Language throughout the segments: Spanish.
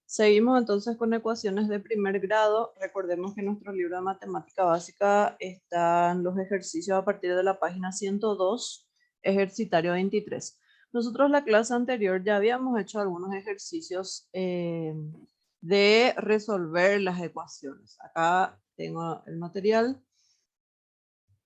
Seguimos entonces con ecuaciones de primer grado. Recordemos que en nuestro libro de matemática básica están los ejercicios a partir de la página 102, ejercitario 23. Nosotros la clase anterior ya habíamos hecho algunos ejercicios de resolver las ecuaciones. Acá tengo el material.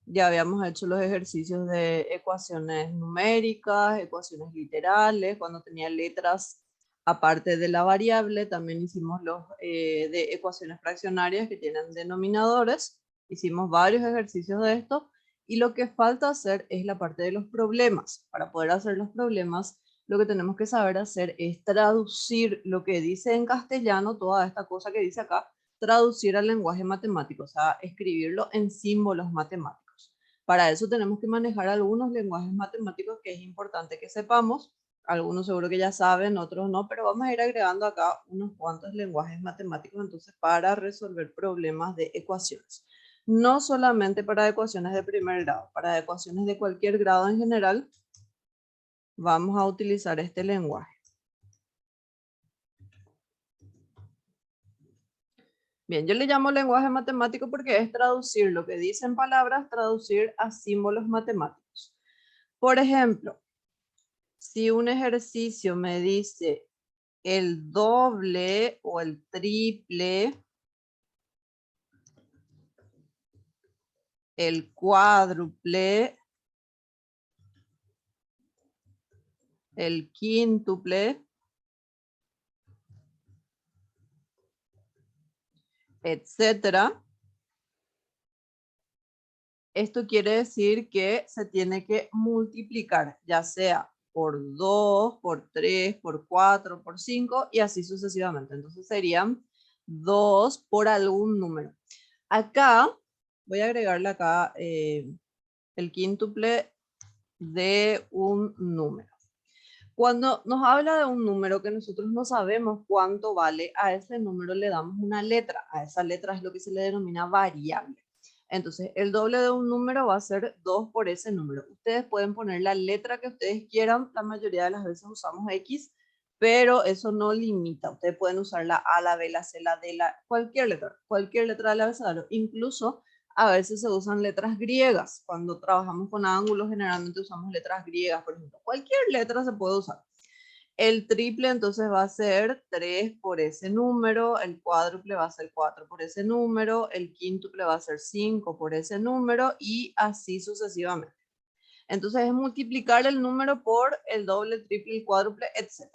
Ya habíamos hecho los ejercicios de ecuaciones numéricas, ecuaciones literales, cuando tenía letras aparte de la variable. También hicimos los de ecuaciones fraccionarias que tienen denominadores. Hicimos varios ejercicios de esto. Y lo que falta hacer es la parte de los problemas. Para poder hacer los problemas, lo que tenemos que saber hacer es traducir lo que dice en castellano, toda esta cosa que dice acá, traducir al lenguaje matemático, o sea, escribirlo en símbolos matemáticos. Para eso tenemos que manejar algunos lenguajes matemáticos que es importante que sepamos. Algunos seguro que ya saben, otros no, pero vamos a ir agregando acá unos cuantos lenguajes matemáticos entonces para resolver problemas de ecuaciones. No solamente para ecuaciones de primer grado, para ecuaciones de cualquier grado en general, vamos a utilizar este lenguaje. Bien, yo le llamo lenguaje matemático porque es traducir lo que dicen palabras, traducir a símbolos matemáticos. Por ejemplo, si un ejercicio me dice el doble o el triple, el cuádruple, el quíntuple, etcétera, esto quiere decir que se tiene que multiplicar, ya sea por 2, por 3, por 4, por 5 y así sucesivamente. Entonces serían 2 por algún número. Acá, voy a agregarle acá el quíntuple de un número. Cuando nos habla de un número que nosotros no sabemos cuánto vale, a ese número le damos una letra. A esa letra es lo que se le denomina variable. Entonces, el doble de un número va a ser 2 por ese número. Ustedes pueden poner la letra que ustedes quieran. La mayoría de las veces usamos X, pero eso no limita. Ustedes pueden usar la A, la B, la C, la D, cualquier letra del abecedario. Incluso a veces se usan letras griegas. Cuando trabajamos con ángulos, generalmente usamos letras griegas, por ejemplo. Cualquier letra se puede usar. El triple entonces va a ser 3 por ese número, el cuádruple va a ser 4 por ese número, el quíntuple va a ser 5 por ese número y así sucesivamente. Entonces es multiplicar el número por el doble, el triple, el cuádruple, etc.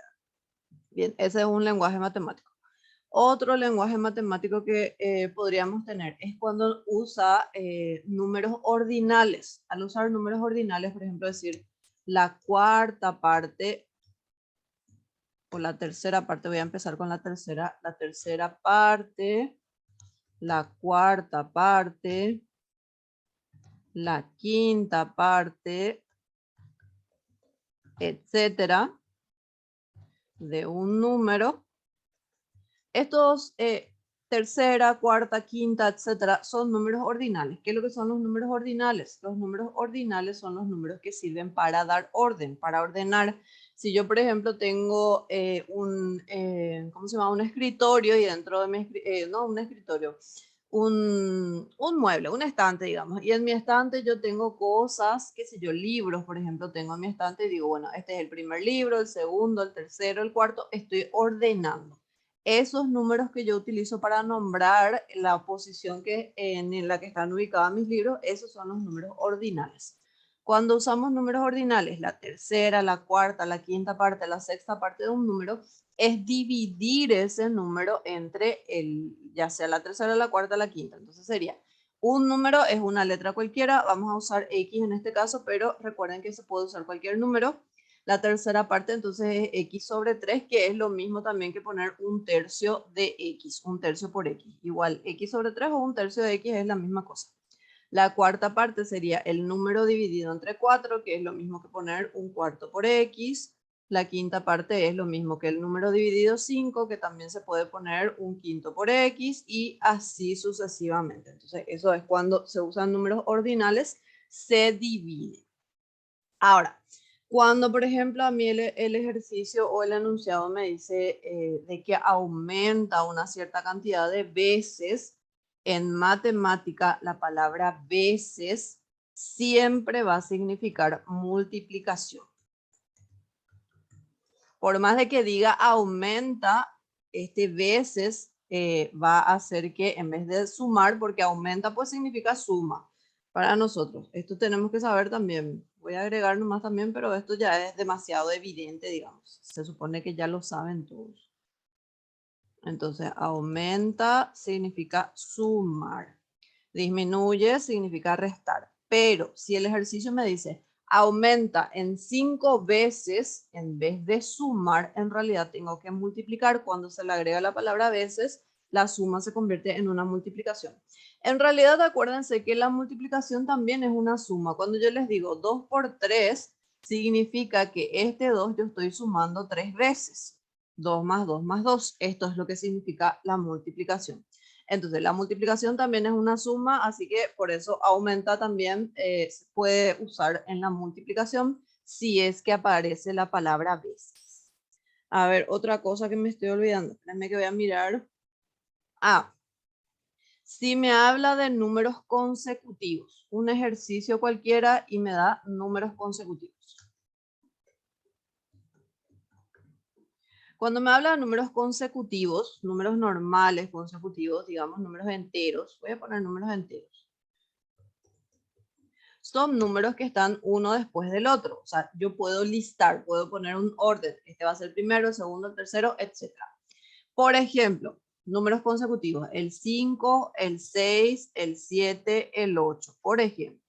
Bien, ese es un lenguaje matemático. Otro lenguaje matemático que podríamos tener es cuando usa números ordinales. Al usar números ordinales, por ejemplo, decir la cuarta parte o la tercera parte, voy a empezar con la tercera parte, la cuarta parte, la quinta parte, etcétera, de un número. Estos tercera, cuarta, quinta, etcétera, son números ordinales. ¿Qué es lo que son los números ordinales? Los números ordinales son los números que sirven para dar orden, para ordenar. Si yo, por ejemplo, tengo ¿cómo se llama? Un escritorio y dentro de mi no un escritorio, un mueble, un estante, digamos. Y en mi estante yo tengo cosas, qué sé yo, libros, por ejemplo, tengo en mi estante y digo, bueno, este es el primer libro, el segundo, el tercero, el cuarto, estoy ordenando. Esos números que yo utilizo para nombrar la posición en la que están ubicados mis libros, esos son los números ordinales. Cuando usamos números ordinales, la tercera, la cuarta, la quinta parte, la sexta parte de un número, es dividir ese número entre ya sea la tercera, la cuarta, la quinta. Entonces sería, un número es una letra cualquiera, vamos a usar X en este caso, pero recuerden que se puede usar cualquier número. La tercera parte entonces es X sobre 3, que es lo mismo también que poner un tercio de X, un tercio por X. Igual X sobre 3 o un tercio de X es la misma cosa. La cuarta parte sería el número dividido entre 4, que es lo mismo que poner un cuarto por X. La quinta parte es lo mismo que el número dividido 5, que también se puede poner un quinto por X y así sucesivamente. Entonces eso es cuando se usan números ordinales, se divide. Ahora, Cuando, por ejemplo, a mí el ejercicio o el enunciado me dice de que aumenta una cierta cantidad de veces, en matemática la palabra veces siempre va a significar multiplicación. Por más de que diga aumenta, este veces va a hacer que en vez de sumar, porque aumenta pues significa suma para nosotros. Esto tenemos que saber también. Voy a agregar nomás también, pero esto ya es demasiado evidente, digamos. Se supone que ya lo saben todos. Entonces, aumenta significa sumar. Disminuye significa restar. Pero si el ejercicio me dice aumenta en 5 veces, en vez de sumar, en realidad tengo que multiplicar. Cuando se le agrega la palabra veces, la suma se convierte en una multiplicación. En realidad, acuérdense que la multiplicación también es una suma. Cuando yo les digo 2 por 3, significa que este 2 yo estoy sumando 3 veces. 2 más 2 más 2. Esto es lo que significa la multiplicación. Entonces, la multiplicación también es una suma, así que por eso aumenta también, se puede usar en la multiplicación si es que aparece la palabra veces. A ver, otra cosa que me estoy olvidando. Espérenme que voy a mirar. Si me habla de números consecutivos, un ejercicio cualquiera y me da números consecutivos. Cuando me habla de números consecutivos, números normales consecutivos, digamos números enteros, voy a poner números enteros. Son números que están uno después del otro. O sea, yo puedo listar, puedo poner un orden. Este va a ser el primero, el segundo, el tercero, etc. Por ejemplo, números consecutivos. El 5, el 6, el 7, el 8. Por ejemplo,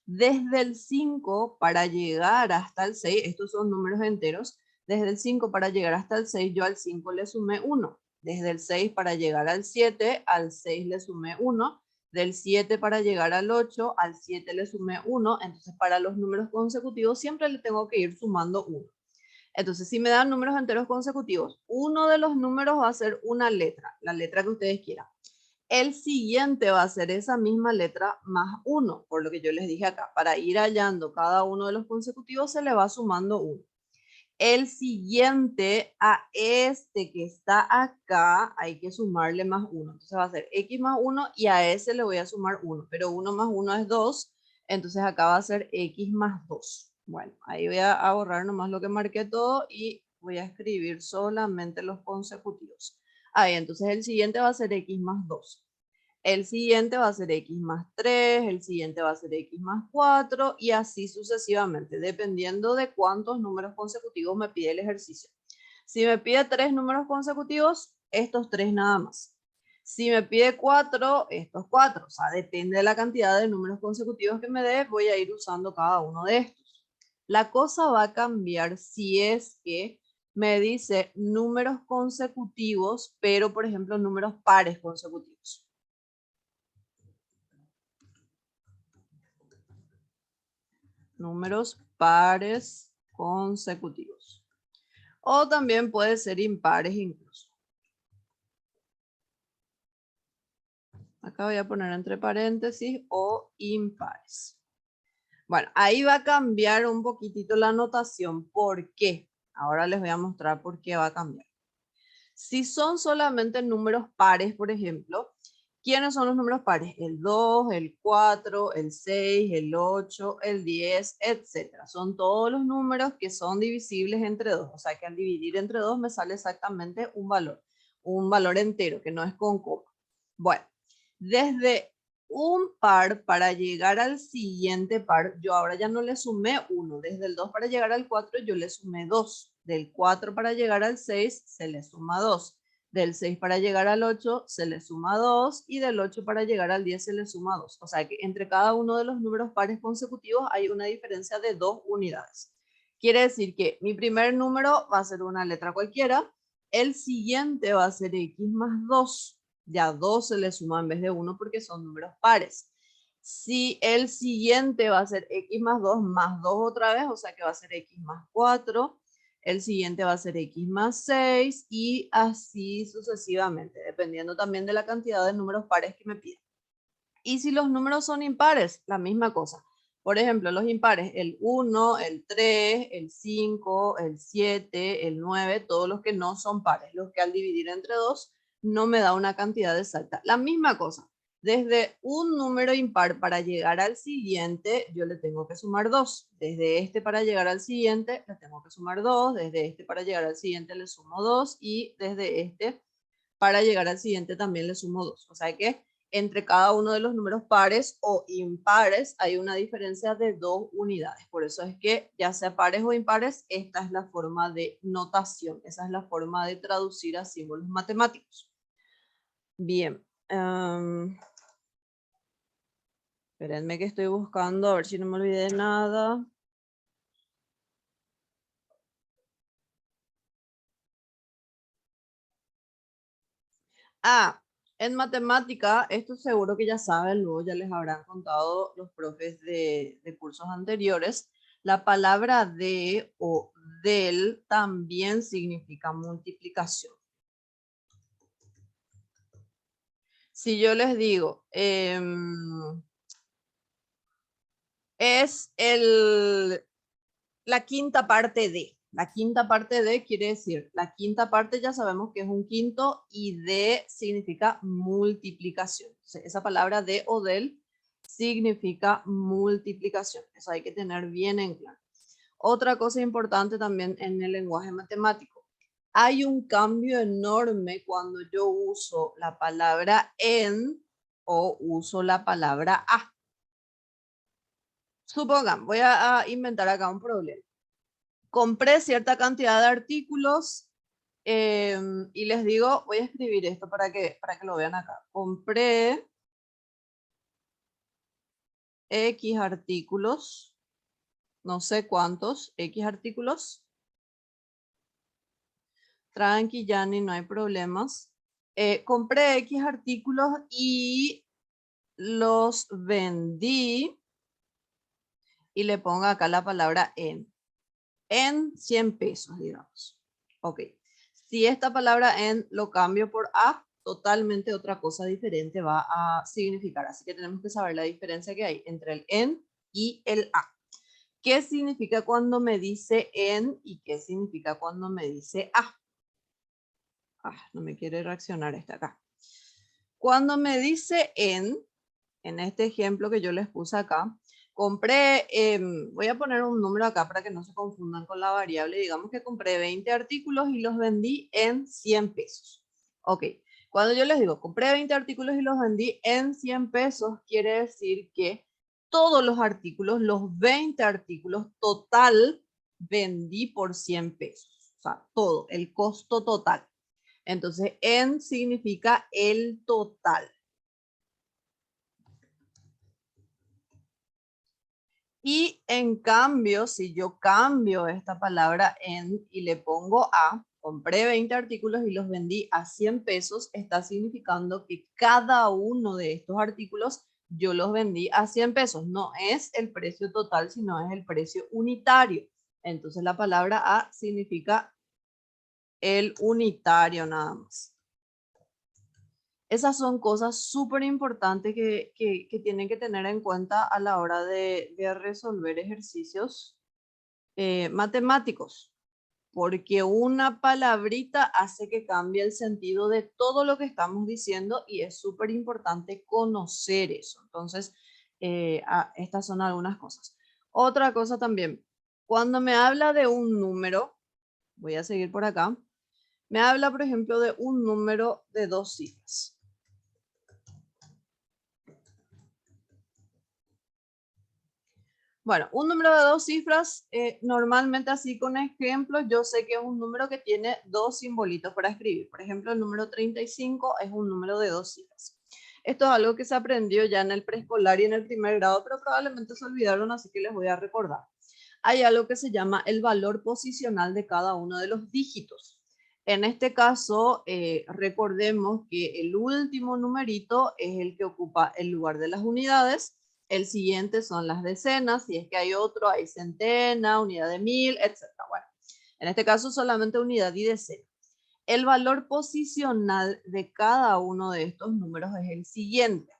desde el 5 para llegar hasta el 6, estos son números enteros. Desde el 5 para llegar hasta el 6, yo al 5 le sumé 1. Desde el 6 para llegar al 7, al 6 le sumé 1. Del 7 para llegar al 8, al 7 le sumé 1. Entonces, para los números consecutivos siempre le tengo que ir sumando 1. Entonces, si me dan números enteros consecutivos, uno de los números va a ser una letra, la letra que ustedes quieran. El siguiente va a ser esa misma letra más 1, por lo que yo les dije acá. Para ir hallando cada uno de los consecutivos se le va sumando 1. El siguiente a este que está acá hay que sumarle más 1. Entonces va a ser x más 1 y a ese le voy a sumar 1. Pero 1 más 1 es 2. Entonces acá va a ser x más 2. Bueno, ahí voy a borrar nomás lo que marqué todo y voy a escribir solamente los consecutivos. Ahí, entonces el siguiente va a ser x más 2. El siguiente va a ser x más 3, el siguiente va a ser x más 4 y así sucesivamente, dependiendo de cuántos números consecutivos me pide el ejercicio. Si me pide 3 números consecutivos, estos 3 nada más. Si me pide 4, estos 4. O sea, depende de la cantidad de números consecutivos que me dé, voy a ir usando cada uno de estos. La cosa va a cambiar si es que me dice números consecutivos, pero por ejemplo números pares consecutivos. Números pares consecutivos. O también puede ser impares incluso. Acá voy a poner entre paréntesis o impares. Bueno, ahí va a cambiar un poquitito la notación. ¿Por qué? Ahora les voy a mostrar por qué va a cambiar. Si son solamente números pares, por ejemplo, ¿quiénes son los números pares? El 2, el 4, el 6, el 8, el 10, etc. Son todos los números que son divisibles entre 2. O sea que al dividir entre 2 me sale exactamente un valor entero, que no es con coma. Bueno, desde un par para llegar al siguiente par, yo ahora ya no le sumé 1. Desde el 2 para llegar al 4 yo le sumé 2. Del 4 para llegar al 6 se le suma 2. Del 6 para llegar al 8 se le suma 2 y del 8 para llegar al 10 se le suma 2. O sea que entre cada uno de los números pares consecutivos hay una diferencia de 2 unidades. Quiere decir que mi primer número va a ser una letra cualquiera, el siguiente va a ser x más 2. Ya 2 se le suma en vez de 1 porque son números pares. Si el siguiente va a ser x más 2 otra vez, o sea que va a ser x más 4. El siguiente va a ser x más 6 y así sucesivamente, dependiendo también de la cantidad de números pares que me piden. Y si los números son impares, la misma cosa. Por ejemplo, los impares, el 1, el 3, el 5, el 7, el 9, todos los que no son pares, los que al dividir entre 2 no me da una cantidad exacta. La misma cosa, desde un número impar para llegar al siguiente, yo le tengo que sumar 2. Desde este para llegar al siguiente, le tengo que sumar 2. Desde este para llegar al siguiente, le sumo 2. Y desde este para llegar al siguiente también le sumo 2. O sea que entre cada uno de los números pares o impares hay una diferencia de 2 unidades. Por eso es que ya sea pares o impares, esta es la forma de notación. Esa es la forma de traducir a símbolos matemáticos. Bien. Espérenme que estoy buscando a ver si no me olvidé de nada. En matemática, esto seguro que ya saben, luego ya les habrán contado los profes de cursos anteriores, la palabra de o del también significa multiplicación. Si yo les digo, es la quinta parte de. La quinta parte de quiere decir, la quinta parte ya sabemos que es un quinto y de significa multiplicación. Entonces, esa palabra de o del significa multiplicación. Eso hay que tener bien en claro. Otra cosa importante también en el lenguaje matemático. Hay un cambio enorme cuando yo uso la palabra en o uso la palabra a. Supongan, voy a inventar acá un problema. Compré cierta cantidad de artículos y les digo, voy a escribir esto para que lo vean acá. Compré X artículos, no sé cuántos, X artículos. Tranqui, Yanni, no hay problemas. Compré X artículos y los vendí y le pongo acá la palabra en 100 pesos, digamos. Ok. Si esta palabra en lo cambio por a, totalmente otra cosa diferente va a significar. Así que tenemos que saber la diferencia que hay entre el en y el a. ¿Qué significa cuando me dice en y qué significa cuando me dice a? No me quiere reaccionar esta acá. Cuando me dice en este ejemplo que yo les puse acá, compré, voy a poner un número acá para que no se confundan con la variable. Digamos que compré 20 artículos y los vendí en 100 pesos. Ok, cuando yo les digo, compré 20 artículos y los vendí en 100 pesos, quiere decir que todos los artículos, los 20 artículos total, vendí por 100 pesos. O sea, todo, el costo total. Entonces, en significa el total. Y en cambio, si yo cambio esta palabra en y le pongo a, compré 20 artículos y los vendí a 100 pesos, está significando que cada uno de estos artículos yo los vendí a 100 pesos. No es el precio total, sino es el precio unitario. Entonces la palabra a significa el unitario nada más. Esas son cosas súper importantes que tienen que tener en cuenta a la hora de resolver ejercicios matemáticos, porque una palabrita hace que cambie el sentido de todo lo que estamos diciendo y es súper importante conocer eso. Entonces, estas son algunas cosas. Otra cosa también, cuando me habla de un número, voy a seguir por acá, me habla, por ejemplo, de un número de 2 cifras. Bueno, un número de 2 cifras, normalmente así con ejemplos, yo sé que es un número que tiene 2 simbolitos para escribir. Por ejemplo, el número 35 es un número de 2 cifras. Esto es algo que se aprendió ya en el preescolar y en el primer grado, pero probablemente se olvidaron, así que les voy a recordar. Hay algo que se llama el valor posicional de cada uno de los dígitos. En este caso, recordemos que el último numerito es el que ocupa el lugar de las unidades. El siguiente son las decenas, si es que hay otro, hay centena, unidad de 1000, etc. Bueno, en este caso solamente unidad y decena. El valor posicional de cada uno de estos números es el siguiente.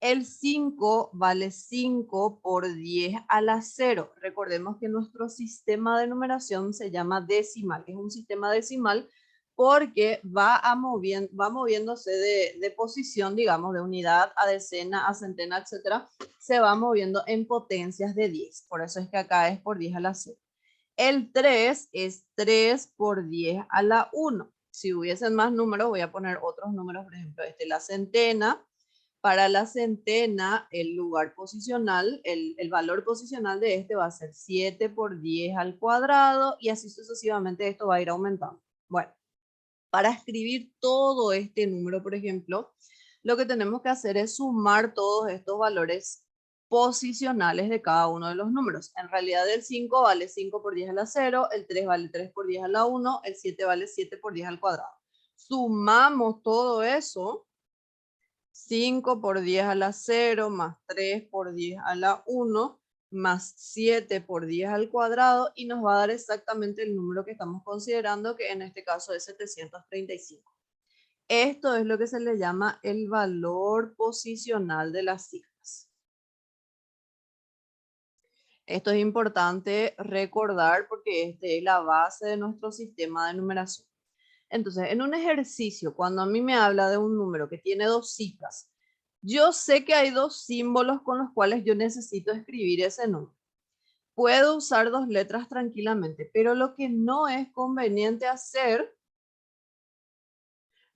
El 5 vale 5 por 10 a la 0. Recordemos que nuestro sistema de numeración se llama decimal. Es un sistema decimal porque va moviéndose de posición, digamos, de unidad a decena, a centena, etcétera. Se va moviendo en potencias de 10. Por eso es que acá es por 10 a la 0. El 3 es 3 por 10 a la 1. Si hubiesen más números, voy a poner otros números, por ejemplo, la centena. Para la centena, el lugar posicional, el valor posicional de este va a ser 7 por 10 al cuadrado y así sucesivamente esto va a ir aumentando. Bueno, para escribir todo este número, por ejemplo, lo que tenemos que hacer es sumar todos estos valores posicionales de cada uno de los números. En realidad el 5 vale 5 por 10 a la 0, el 3 vale 3 por 10 a la 1, el 7 vale 7 por 10 al cuadrado. Sumamos todo eso, 5 por 10 a la 0 más 3 por 10 a la 1 más 7 por 10 al cuadrado y nos va a dar exactamente el número que estamos considerando, que en este caso es 735. Esto es lo que se le llama el valor posicional de las cifras. Esto es importante recordar porque este es la base de nuestro sistema de numeración. Entonces, en un ejercicio, cuando a mí me habla de un número que tiene dos cifras, yo sé que hay dos símbolos con los cuales yo necesito escribir ese número. Puedo usar dos letras tranquilamente, pero lo que no es conveniente hacer,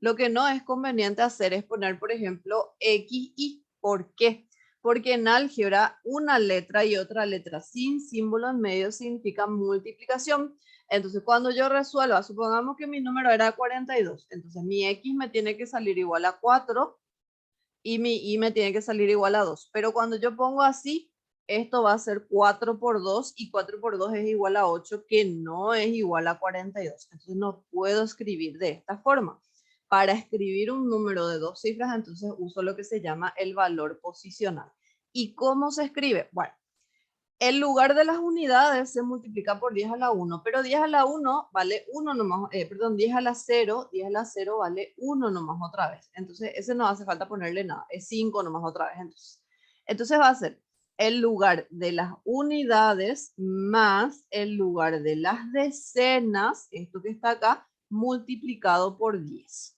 es poner, por ejemplo, XY. ¿Por qué? Porque en álgebra una letra y otra letra sin símbolo en medio significa multiplicación. Entonces, cuando yo resuelva, supongamos que mi número era 42, entonces mi X me tiene que salir igual a 4 y mi Y me tiene que salir igual a 2. Pero cuando yo pongo así, esto va a ser 4 por 2 y 4 por 2 es igual a 8, que no es igual a 42. Entonces no puedo escribir de esta forma. Para escribir un número de dos cifras, entonces uso lo que se llama el valor posicional. ¿Y cómo se escribe? Bueno, el lugar de las unidades se multiplica por 10 a la 1, pero 10 a la 1 vale 1 nomás, 10 a la 0, 10 a la 0 vale 1 nomás otra vez. Entonces, ese no hace falta ponerle nada, es 5 nomás otra vez. Entonces va a ser el lugar de las unidades más el lugar de las decenas, esto que está acá, multiplicado por 10.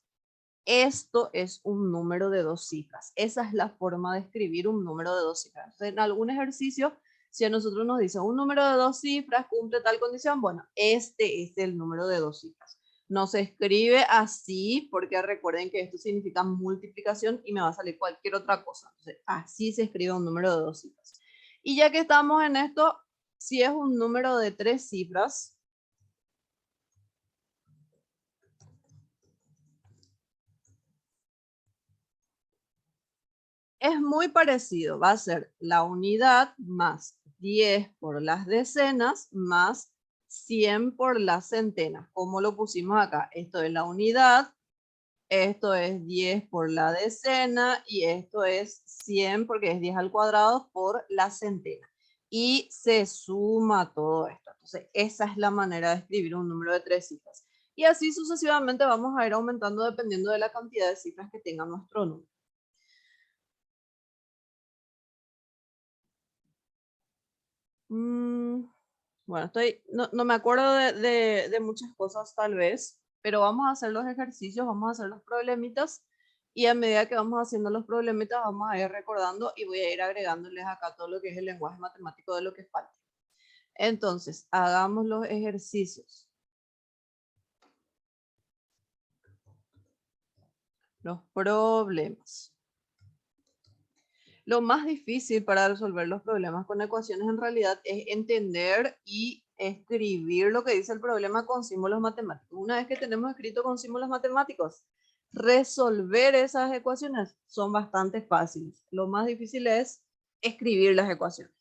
Esto es un número de dos cifras. Esa es la forma de escribir un número de dos cifras. Entonces, en algún ejercicio, si a nosotros nos dice un número de dos cifras cumple tal condición, bueno, este es el número de dos cifras. No se escribe así porque recuerden que esto significa multiplicación y me va a salir cualquier otra cosa. Entonces, así se escribe un número de dos cifras. Y ya que estamos en esto, si es un número de tres cifras, es muy parecido, va a ser la unidad más 10 por las decenas más 100 por las centenas. ¿Cómo lo pusimos acá? Esto es la unidad, esto es 10 por la decena y esto es 100 porque es 10 al cuadrado por la centena. Y se suma todo esto. Entonces, esa es la manera de escribir un número de tres cifras. Y así sucesivamente vamos a ir aumentando dependiendo de la cantidad de cifras que tenga nuestro número. Bueno, no me acuerdo de muchas cosas tal vez, pero vamos a hacer los ejercicios, vamos a hacer los problemitas y a medida que vamos haciendo los problemitas vamos a ir recordando y voy a ir agregándoles acá todo lo que es el lenguaje matemático de lo que falta. Entonces, hagamos los ejercicios. Los problemas. Lo más difícil para resolver los problemas con ecuaciones en realidad es entender y escribir lo que dice el problema con símbolos matemáticos. Una vez que tenemos escrito con símbolos matemáticos, resolver esas ecuaciones son bastante fáciles. Lo más difícil es escribir las ecuaciones.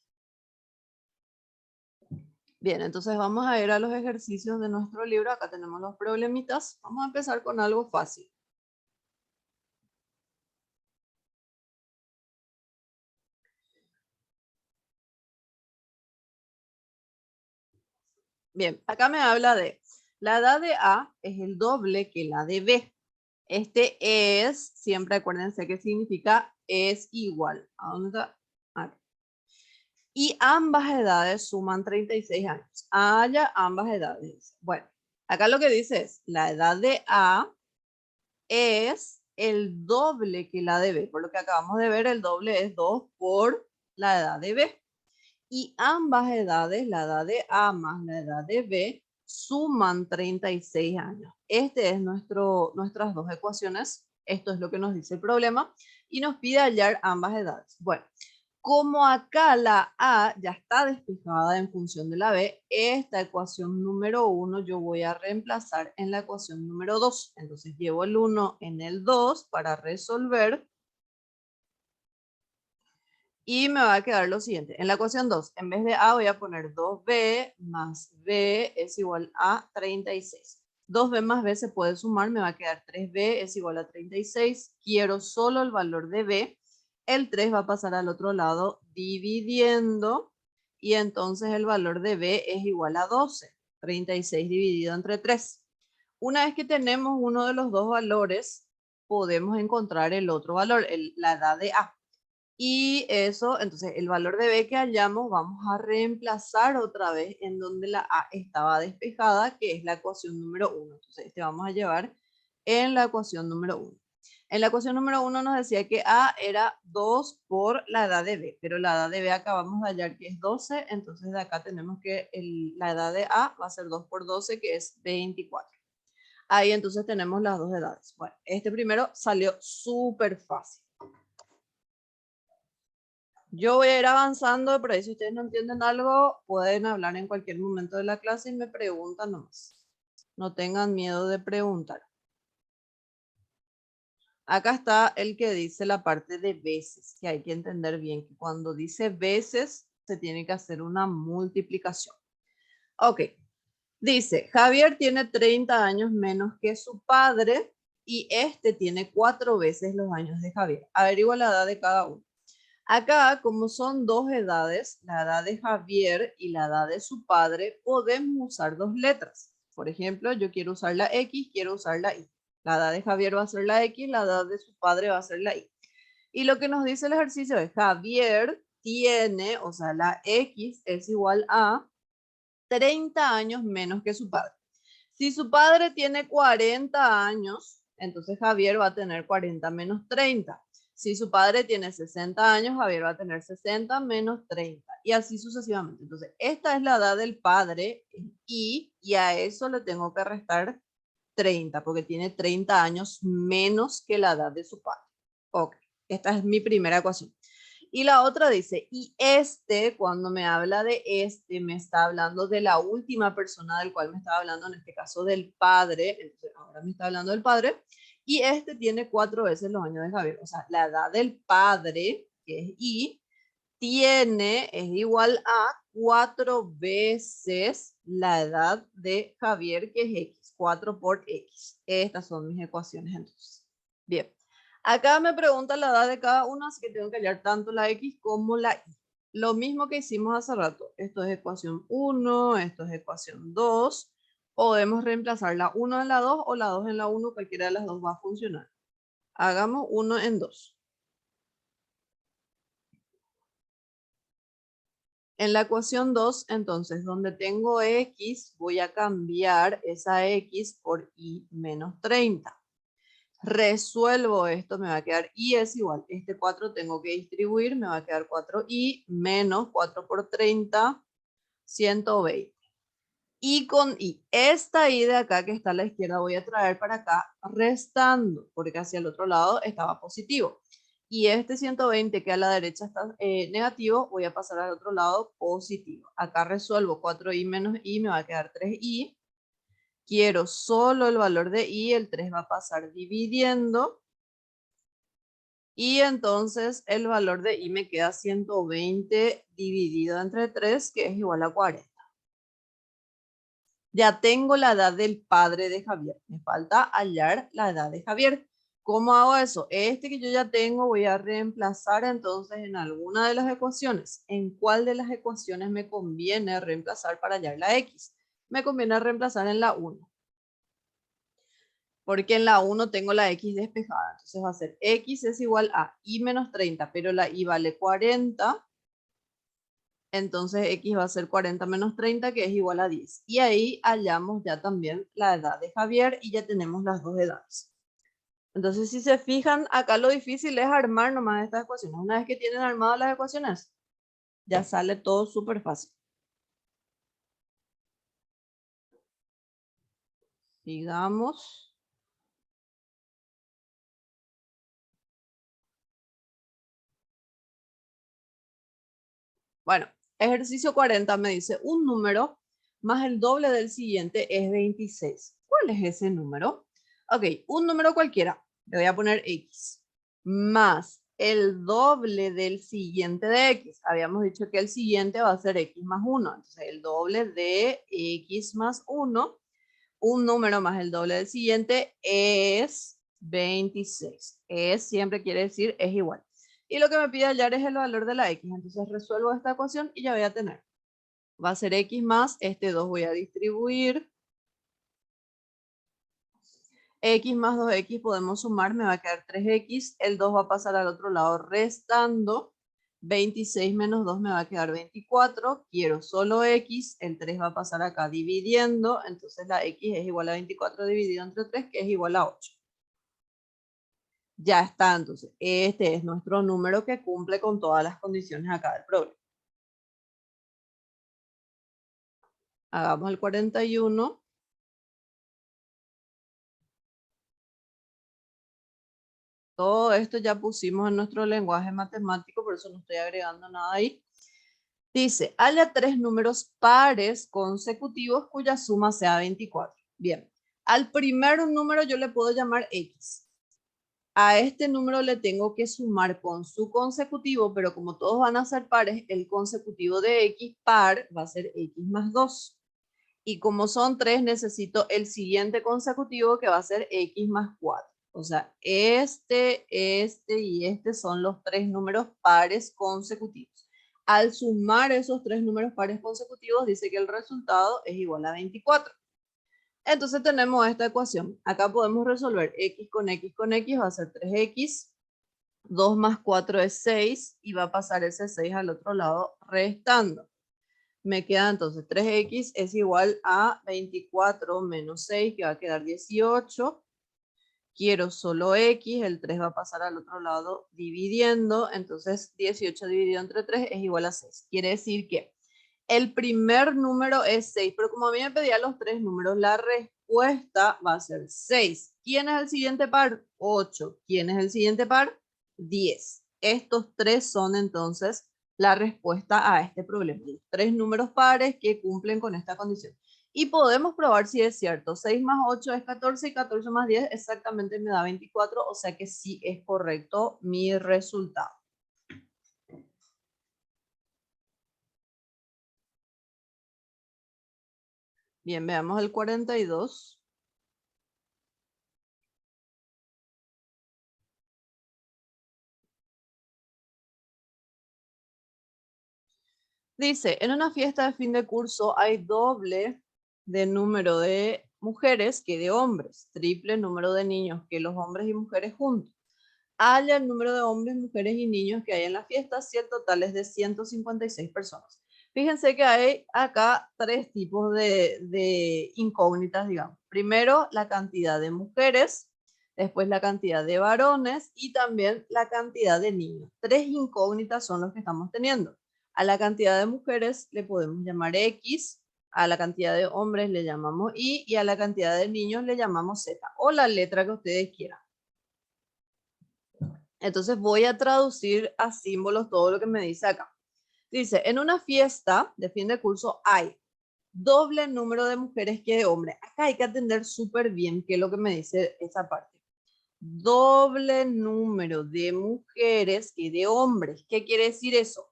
Bien, entonces vamos a ir a los ejercicios de nuestro libro. Acá tenemos los problemitas. Vamos a empezar con algo fácil. Bien, acá me habla de la edad de A es el doble que la de B. Este es, siempre acuérdense que significa es igual. ¿A dónde está? Aquí. Y ambas edades suman 36 años. Haya ambas edades. Bueno, acá lo que dice es, la edad de A es el doble que la de B. Por lo que acabamos de ver, el doble es 2 por la edad de B. Y ambas edades, la edad de A más la edad de B, suman 36 años. Este es nuestras dos ecuaciones. Esto es lo que nos dice el problema. Y nos pide hallar ambas edades. Bueno, como acá la A ya está despejada en función de la B, esta ecuación número 1 yo voy a reemplazar en la ecuación número 2. Entonces llevo el 1 en el 2 para resolver. Y me va a quedar lo siguiente. En la ecuación 2, en vez de A voy a poner 2B más B es igual a 36. 2B más B se puede sumar, me va a quedar 3B es igual a 36. Quiero solo el valor de B. El 3 va a pasar al otro lado dividiendo. Y entonces el valor de B es igual a 12. 36 dividido entre 3. Una vez que tenemos uno de los dos valores, podemos encontrar el otro valor, la edad de A. Y eso, entonces el valor de B que hallamos vamos a reemplazar otra vez en donde la A estaba despejada, que es la ecuación número 1. Entonces este vamos a llevar en la ecuación número 1. En la ecuación número 1 nos decía que A era 2 por la edad de B, pero la edad de B acabamos de hallar que es 12, entonces de acá tenemos que la edad de A va a ser 2 por 12, que es 24. Ahí entonces tenemos las dos edades. Bueno, este primero salió súper fácil. Yo voy a ir avanzando, pero ahí si ustedes no entienden algo, pueden hablar en cualquier momento de la clase y me preguntan nomás. No tengan miedo de preguntar. Acá está el que dice la parte de veces, que hay que entender bien que cuando dice veces se tiene que hacer una multiplicación. Ok, dice, Javier tiene 30 años menos que su padre y este tiene 4 veces los años de Javier. Averigua la edad de cada uno. Acá, como son dos edades, la edad de Javier y la edad de su padre, podemos usar dos letras. Por ejemplo, yo quiero usar la X, quiero usar la Y. La edad de Javier va a ser la X, la edad de su padre va a ser la Y. Y lo que nos dice el ejercicio es Javier tiene, o sea, la X es igual a 30 años menos que su padre. Si su padre tiene 40 años, entonces Javier va a tener 40 menos 30. Si su padre tiene 60 años, Javier va a tener 60 menos 30. Y así sucesivamente. Entonces, esta es la edad del padre y a eso le tengo que restar 30, porque tiene 30 años menos que la edad de su padre. Ok, esta es mi primera ecuación. Y la otra dice, y este, cuando me habla de este, me está hablando de la última persona del cual me estaba hablando, en este caso del padre, entonces ahora me está hablando del padre, y este tiene 4 veces los años de Javier, o sea, la edad del padre, que es Y, es igual a 4 veces la edad de Javier, que es X, 4 por X. Estas son mis ecuaciones entonces. Bien. Acá me pregunta la edad de cada uno, así que tengo que hallar tanto la X como la Y. Lo mismo que hicimos hace rato. Esto es ecuación 1, esto es ecuación 2. Podemos reemplazar la 1 en la 2 o la 2 en la 1, cualquiera de las dos va a funcionar. Hagamos 1 en 2. En la ecuación 2, entonces, donde tengo X, voy a cambiar esa X por Y menos 30. Resuelvo esto, me va a quedar Y es igual. Este 4 tengo que distribuir, me va a quedar 4Y menos 4 por 30, 120. Y con Y, esta Y de acá que está a la izquierda voy a traer para acá restando, porque hacia el otro lado estaba positivo. Y este 120 que a la derecha está negativo, voy a pasar al otro lado positivo. Acá resuelvo 4Y menos Y, me va a quedar 3Y. Quiero solo el valor de Y, el 3 va a pasar dividiendo. Y entonces el valor de Y me queda 120 dividido entre 3, que es igual a 40. Ya tengo la edad del padre de Javier. Me falta hallar la edad de Javier. ¿Cómo hago eso? Este que yo ya tengo voy a reemplazar entonces en alguna de las ecuaciones. ¿En cuál de las ecuaciones me conviene reemplazar para hallar la X? Me conviene reemplazar en la 1. porque en la 1 tengo la x despejada. Entonces va a ser x es igual a y menos 30, pero la y vale 40. Entonces x va a ser 40 menos 30, que es igual a 10. Y ahí hallamos ya también la edad de Javier y ya tenemos las dos edades. Entonces, si se fijan, acá lo difícil es armar nomás estas ecuaciones. Una vez que tienen armadas las ecuaciones, ya sale todo súper fácil. Sigamos. Bueno, ejercicio 40 me dice, un número más el doble del siguiente es 26. ¿Cuál es ese número? Ok, un número cualquiera, le voy a poner x, más el doble del siguiente de x. Habíamos dicho que el siguiente va a ser x más 1. Entonces, el doble de x más 1, un número más el doble del siguiente es 26. Es siempre quiere decir es igual. Y lo que me pide hallar es el valor de la x. Entonces resuelvo esta ecuación y ya voy a tener. Va a ser x más, este 2 voy a distribuir. X más 2x podemos sumar, me va a quedar 3x. El 2 va a pasar al otro lado restando. 26 menos 2 me va a quedar 24. Quiero solo x. El 3 va a pasar acá dividiendo. Entonces la x es igual a 24 dividido entre 3, que es igual a 8. Ya está, entonces este es nuestro número que cumple con todas las condiciones acá del problema. Hagamos el 41. Todo esto ya pusimos en nuestro lenguaje matemático, por eso no estoy agregando nada ahí. Dice, haya 3 números pares consecutivos cuya suma sea 24. Bien, al primer número yo le puedo llamar x. A este número le tengo que sumar con su consecutivo, pero como todos van a ser pares, el consecutivo de x par va a ser x más 2. Y como son 3, necesito el siguiente consecutivo, que va a ser x más 4. O sea, este y este son los 3 números pares consecutivos. Al sumar esos 3 números pares consecutivos, dice que el resultado es igual a 24. Entonces tenemos esta ecuación. Acá podemos resolver x con x va a ser 3x. 2 más 4 es 6 y va a pasar ese 6 al otro lado restando. Me queda entonces 3x es igual a 24 menos 6, que va a quedar 18. Quiero solo x, el 3 va a pasar al otro lado dividiendo, entonces 18 dividido entre 3 es igual a 6. Quiere decir que el primer número es 6, pero como a mí me pedía los 3 números, la respuesta va a ser 6. ¿Quién es el siguiente par? 8. ¿Quién es el siguiente par? 10. Estos 3 son entonces la respuesta a este problema. Los 3 números pares que cumplen con esta condición. Y podemos probar si es cierto. 6 más 8 es 14 y 14 más 10 exactamente me da 24, o sea que sí es correcto mi resultado. Bien, veamos el 42. Dice, en una fiesta de fin de curso hay doble de número de mujeres que de hombres, triple número de niños que los hombres y mujeres juntos. Haya el número de hombres, mujeres y niños que hay en la fiesta, si el total es de 156 personas. Fíjense que hay acá 3 tipos de incógnitas, digamos. Primero, la cantidad de mujeres, después la cantidad de varones y también la cantidad de niños. 3 incógnitas son los que estamos teniendo. A la cantidad de mujeres le podemos llamar X, a la cantidad de hombres le llamamos Y a la cantidad de niños le llamamos Z, o la letra que ustedes quieran. Entonces voy a traducir a símbolos todo lo que me dice acá. Dice, en una fiesta de fin de curso hay doble número de mujeres que de hombres. Acá hay que atender súper bien qué es lo que me dice esa parte. Doble número de mujeres que de hombres. ¿Qué quiere decir eso?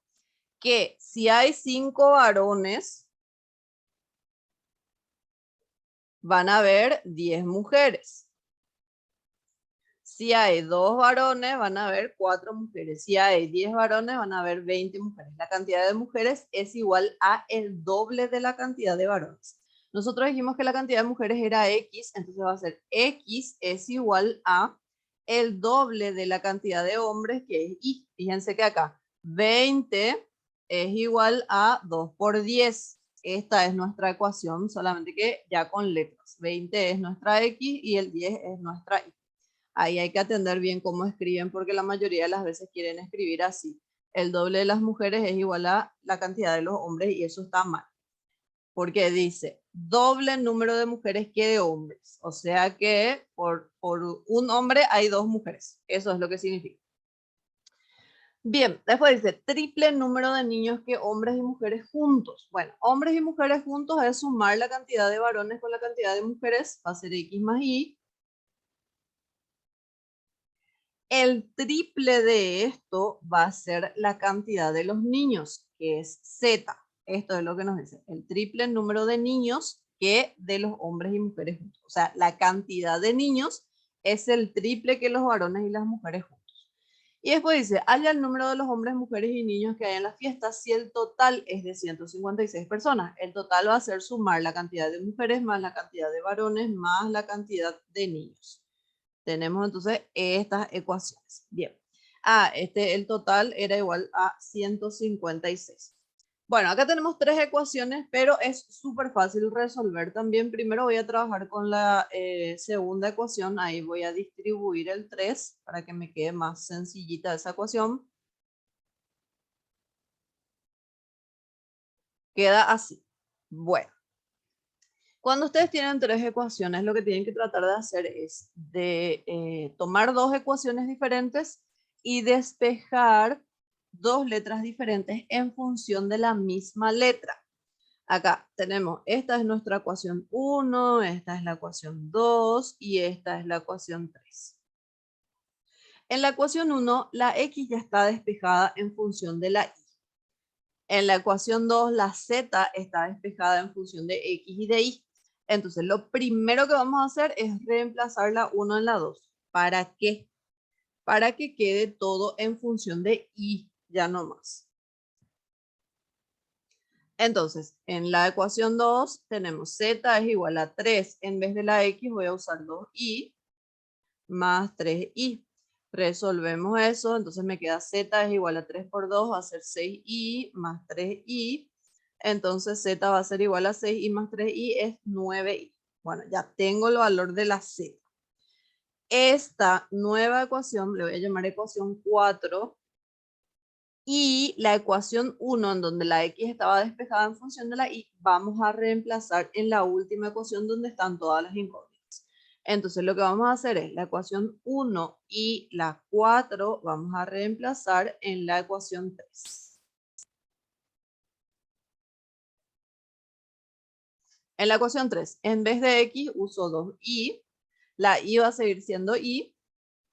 Que si hay 5 varones, van a haber 10 mujeres. Si hay 2 varones, van a haber 4 mujeres. Si hay 10 varones, van a haber 20 mujeres. La cantidad de mujeres es igual a el doble de la cantidad de varones. Nosotros dijimos que la cantidad de mujeres era X, entonces va a ser X es igual a el doble de la cantidad de hombres, que es Y. Fíjense que acá 20 es igual a 2 por 10. Esta es nuestra ecuación, solamente que ya con letras. 20 es nuestra X y el 10 es nuestra Y. Ahí hay que atender bien cómo escriben, porque la mayoría de las veces quieren escribir así. El doble de las mujeres es igual a la cantidad de los hombres y eso está mal. Porque dice doble número de mujeres que de hombres. O sea que por un hombre hay 2 mujeres. Eso es lo que significa. Bien, después dice triple número de niños que hombres y mujeres juntos. Bueno, hombres y mujeres juntos es sumar la cantidad de varones con la cantidad de mujeres, va a ser X más Y. El triple de esto va a ser la cantidad de los niños, que es Z. Esto es lo que nos dice. El triple número de niños que de los hombres y mujeres juntos. O sea, la cantidad de niños es el triple que los varones y las mujeres juntos. Y después dice, haya el número de los hombres, mujeres y niños que hay en la fiesta si el total es de 156 personas. El total va a ser sumar la cantidad de mujeres más la cantidad de varones más la cantidad de niños. Tenemos entonces estas ecuaciones. Bien. El total era igual a 156. Bueno, acá tenemos 3 ecuaciones, pero es súper fácil resolver también. Primero voy a trabajar con la segunda ecuación. Ahí voy a distribuir el 3 para que me quede más sencillita esa ecuación. Queda así. Bueno. Cuando ustedes tienen 3 ecuaciones, lo que tienen que tratar de hacer es de tomar 2 ecuaciones diferentes y despejar 2 letras diferentes en función de la misma letra. Acá tenemos, esta es nuestra ecuación 1, esta es la ecuación 2 y esta es la ecuación 3. En la ecuación 1, la X ya está despejada en función de la Y. En la ecuación 2, la Z está despejada en función de X y de Y. Entonces, lo primero que vamos a hacer es reemplazar la 1 en la 2. ¿Para qué? Para que quede todo en función de Y, ya no más. Entonces, en la ecuación 2 tenemos Z es igual a 3. En vez de la X voy a usar 2Y más 3Y. Resolvemos eso, entonces me queda Z es igual a 3 por 2, va a ser 6Y más 3Y. Entonces Z va a ser igual a 6Y más 3Y es 9Y. Bueno, ya tengo el valor de la Z. Esta nueva ecuación le voy a llamar ecuación 4 y la ecuación 1 en donde la X estaba despejada en función de la Y vamos a reemplazar en la última ecuación donde están todas las incógnitas. Entonces lo que vamos a hacer es la ecuación 1 y la 4 vamos a reemplazar en la ecuación 3. En la ecuación 3, en vez de X uso 2Y, la Y va a seguir siendo Y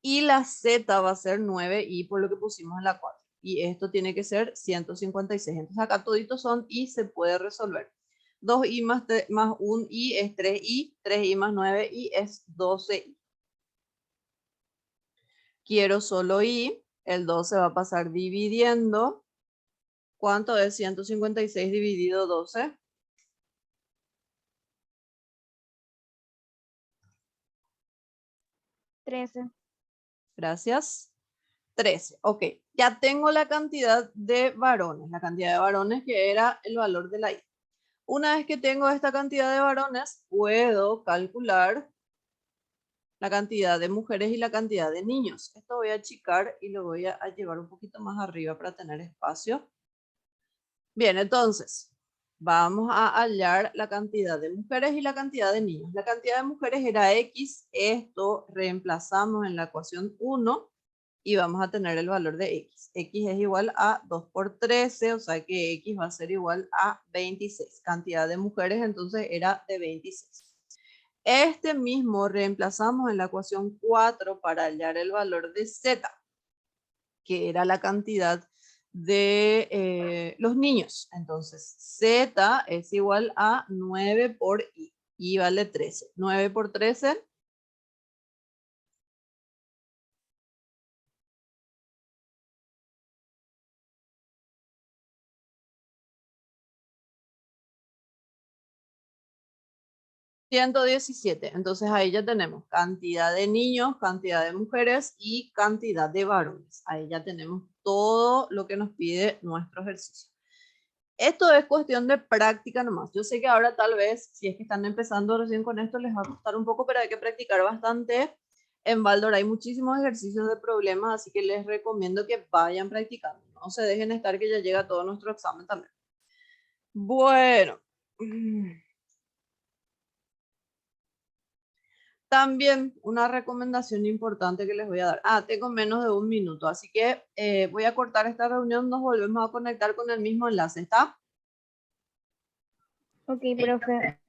y la Z va a ser 9Y por lo que pusimos en la 4. Y esto tiene que ser 156. Entonces acá toditos son Y, se puede resolver. 2Y más 1Y es 3Y, 3Y más 9Y es 12Y. Quiero solo Y, el 12 va a pasar dividiendo. ¿Cuánto es 156 dividido 12? 13. Gracias. 13. Ok, ya tengo la cantidad de varones que era el valor de la Y. Una vez que tengo esta cantidad de varones, puedo calcular la cantidad de mujeres y la cantidad de niños. Esto voy a achicar y lo voy a llevar un poquito más arriba para tener espacio. Bien, entonces, vamos a hallar la cantidad de mujeres y la cantidad de niños. La cantidad de mujeres era X, esto reemplazamos en la ecuación 1 y vamos a tener el valor de X. X es igual a 2 por 13, o sea que X va a ser igual a 26. Cantidad de mujeres entonces era de 26. Este mismo reemplazamos en la ecuación 4 para hallar el valor de Z, que era la cantidad de los niños. Entonces, Z es igual a 9 por Y. Y vale 13. 9 por 13 117. Entonces ahí ya tenemos cantidad de niños, cantidad de mujeres y cantidad de varones. Ahí ya tenemos todo lo que nos pide nuestro ejercicio. Esto es cuestión de práctica nomás. Yo sé que ahora tal vez, si es que están empezando recién con esto, les va a costar un poco, pero hay que practicar bastante. En Baldor hay muchísimos ejercicios de problemas, así que les recomiendo que vayan practicando. No se dejen estar que ya llega todo nuestro examen también. Bueno. También una recomendación importante que les voy a dar. Tengo menos de un minuto, así que voy a cortar esta reunión. Nos volvemos a conectar con el mismo enlace, ¿está? Ok, profe.